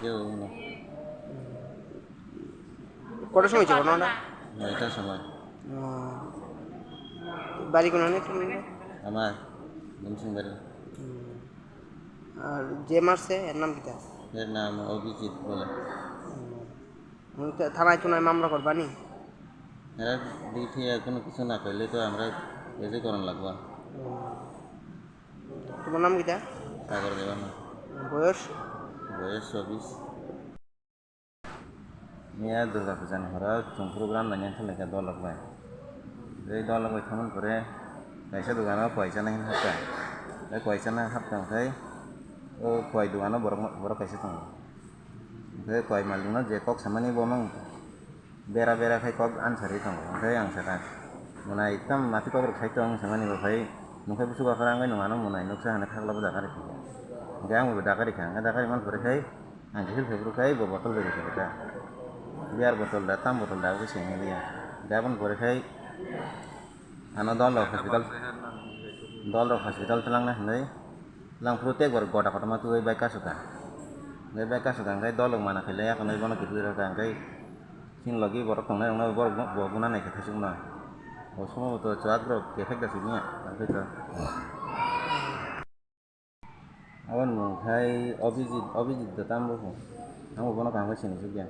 কেউ না। কটার সময় হয়েছে ঘটনাটা? 9টার সময়। বাড়ি কোনখানে তুমি? আমার মুন্সিংবাড়ি। আর যে মারছে এর নাম কিটা? এর নাম অভিজিৎ বলে। থানায় টুনায় মামলা করবানি? এরা দেখি কোনো কিছু না করলে তো আমরা এসে করান লাগবো। তোমার নাম কিটা? সাগর দেওয়া না। বয়স? বয়স 24। মেয়া দুর্গা পূজা হরা जों program nanya thalaika dolok bai ei dolok bai thaman pore kaisa dogano paisa nahi hapta ei paisa na hapta khai o koi dogano borok kaisa tongo ei koi malungno je kok samani bomang bera bera khai kok ansari tongo khai ang saka munai tam mati kok khai tong samani bo khai nukai busu ka rangai nungano munai nuksa hana khagla bo dakari khai ang bo dakari man pore khai ang jehil febru khai bo botol beri khai biar botol da tam botol da ko sing dia gabon pore khai ano dol hospital telang na hnai lang protek bor goda kotama tu bai kasuka khai dolong mana khai leya kanai bono kitu ra khai sin lagi bor tongnai ongna bor guna nai khai sungna o somo to chak bro effect da sinya to awan khai Abhijit da tam bo amo bono kam khai sin sugya